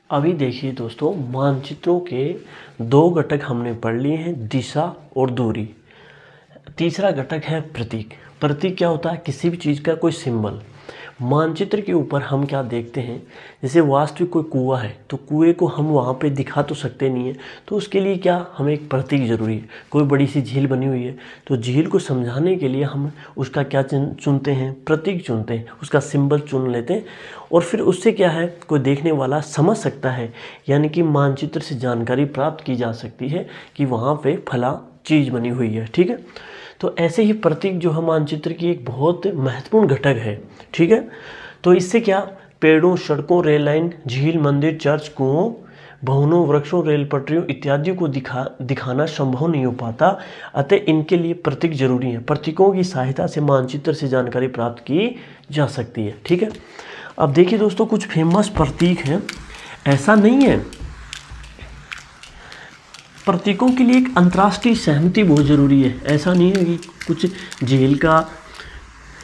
अभी देखिए दोस्तों, मानचित्रों के दो घटक हमने पढ़ लिए हैं, दिशा और दूरी। तीसरा घटक है प्रतीक। प्रतीक क्या होता है? किसी भी चीज़ का कोई सिंबल। मानचित्र के ऊपर हम क्या देखते हैं, जैसे वास्तविक कोई कुआं है तो कुएं को हम वहाँ पे दिखा तो सकते नहीं है, तो उसके लिए क्या हमें एक प्रतीक ज़रूरी है। कोई बड़ी सी झील बनी हुई है तो झील को समझाने के लिए हम उसका क्या चुनते हैं? प्रतीक चुनते हैं, उसका सिंबल चुन लेते हैं और फिर उससे क्या है, कोई देखने वाला समझ सकता है। यानी कि मानचित्र से जानकारी प्राप्त की जा सकती है कि वहाँ पे फला चीज़ बनी हुई है। ठीक है, तो ऐसे ही प्रतीक जो है मानचित्र की एक बहुत महत्वपूर्ण घटक है। ठीक है, तो इससे क्या पेड़ों, सड़कों, रेल लाइन, झील, मंदिर, चर्च, कुओं, भवनों, वृक्षों, रेल पटरियों इत्यादि को दिखाना संभव नहीं हो पाता। अतः इनके लिए प्रतीक जरूरी है। प्रतीकों की सहायता से मानचित्र से जानकारी प्राप्त की जा सकती है। ठीक है, अब देखिए दोस्तों, कुछ फेमस प्रतीक हैं। ऐसा नहीं है, प्रतीकों के लिए एक अंतर्राष्ट्रीय सहमति बहुत ज़रूरी है। ऐसा नहीं है कि कुछ झील का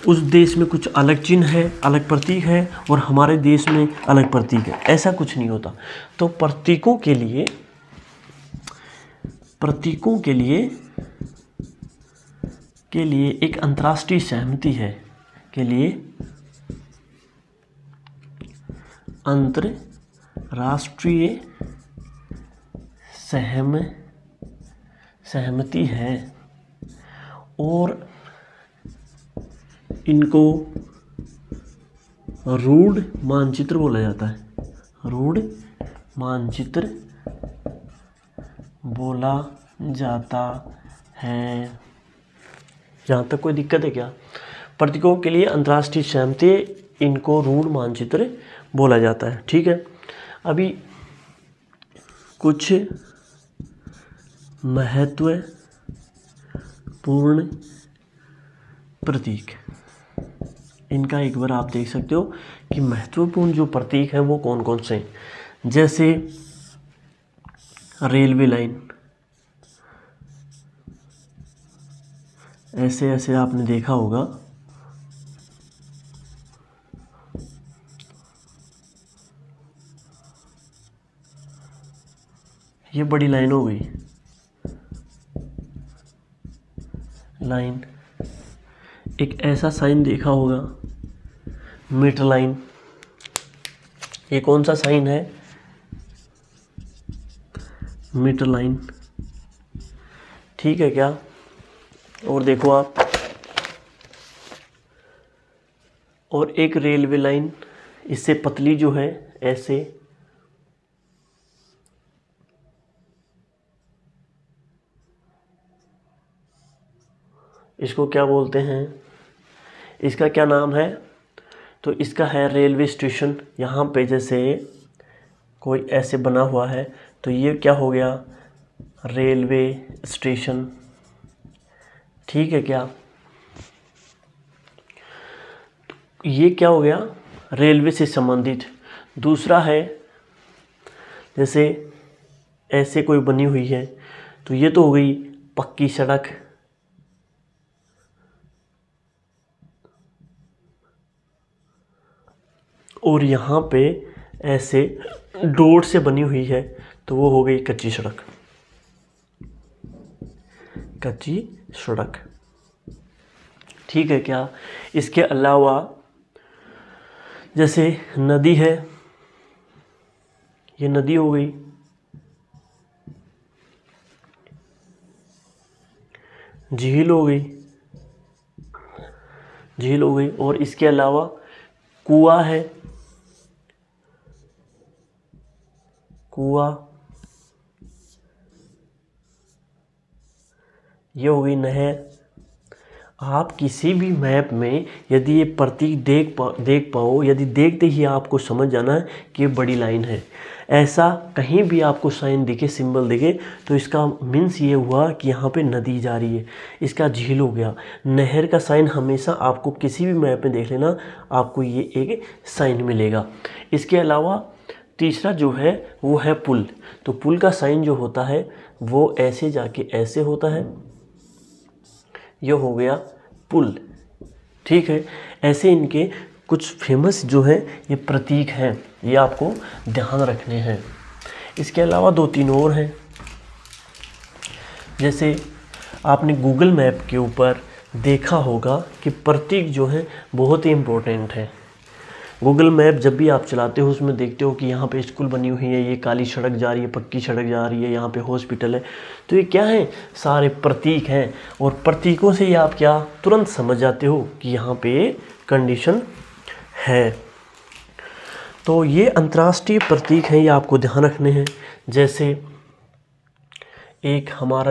उस देश में कुछ अलग चिन्ह है, अलग प्रतीक है और हमारे देश में अलग प्रतीक है, ऐसा कुछ नहीं होता। तो प्रतीकों के लिए एक अंतर्राष्ट्रीय सहमति है, के लिए अंतर्राष्ट्रीय सहमति है और इनको रूढ़ मानचित्र बोला जाता है। रूढ़ मानचित्र बोला जाता है। यहाँ तक कोई दिक्कत है क्या? प्रतीकों के लिए अंतर्राष्ट्रीय सहमति, इनको रूढ़ मानचित्र बोला जाता है। ठीक है, अभी कुछ महत्वपूर्ण प्रतीक, इनका एक बार आप देख सकते हो कि महत्वपूर्ण जो प्रतीक हैं वो कौन कौन से हैं। जैसे रेलवे लाइन, ऐसे ऐसे आपने देखा होगा। ये बड़ी लाइन हो गई, लाइन। एक ऐसा साइन देखा होगा, मीटर लाइन। ये कौन सा साइन है? Metre line. ठीक है क्या? और देखो आप, और एक रेलवे लाइन, इससे पतली जो है ऐसे, इसको क्या बोलते हैं? इसका क्या नाम है? तो इसका है रेलवे स्टेशन। यहाँ पे जैसे कोई ऐसे बना हुआ है तो ये क्या हो गया? Railway station. ठीक है क्या? ये क्या हो गया? रेलवे से संबंधित। दूसरा है जैसे ऐसे कोई बनी हुई है तो ये तो हो गई पक्की सड़क। और यहाँ पे ऐसे डोर से बनी हुई है तो वो हो गई कच्ची सड़क। कच्ची सड़क। ठीक है क्या? इसके अलावा जैसे नदी है, ये नदी हो गई। झील हो गई, झील हो गई। और इसके अलावा कुआं है, कुआं। ये हो गई नहर। आप किसी भी मैप में यदि ये प्रतीक देख पाओ, यदि देखते ही आपको समझ जाना है कि ये बड़ी लाइन है, ऐसा कहीं भी आपको साइन दिखे, सिंबल दिखे, तो इसका मीन्स ये हुआ कि यहाँ पे नदी जा रही है। इसका झील हो गया। नहर का साइन हमेशा आपको किसी भी मैप में देख लेना, आपको ये एक साइन मिलेगा। इसके अलावा तीसरा जो है वो है पुल। तो पुल का साइन जो होता है वो ऐसे जाके ऐसे होता है, ये हो गया पुल। ठीक है, ऐसे इनके कुछ फेमस जो है ये प्रतीक हैं। ये आपको ध्यान रखने हैं। इसके अलावा 2-3 और हैं। जैसे आपने गूगल मैप के ऊपर देखा होगा कि प्रतीक जो है बहुत ही इम्पोर्टेंट है। गूगल मैप जब भी आप चलाते हो उसमें देखते हो कि यहाँ पे स्कूल बनी हुई है, ये काली सड़क जा रही है, पक्की सड़क जा रही है, यहाँ पे हॉस्पिटल है, तो ये क्या है, सारे प्रतीक हैं। और प्रतीकों से ही आप क्या तुरंत समझ जाते हो कि यहाँ पे कंडीशन है। तो ये अंतर्राष्ट्रीय प्रतीक हैं, ये आपको ध्यान रखने हैं। जैसे एक हमारा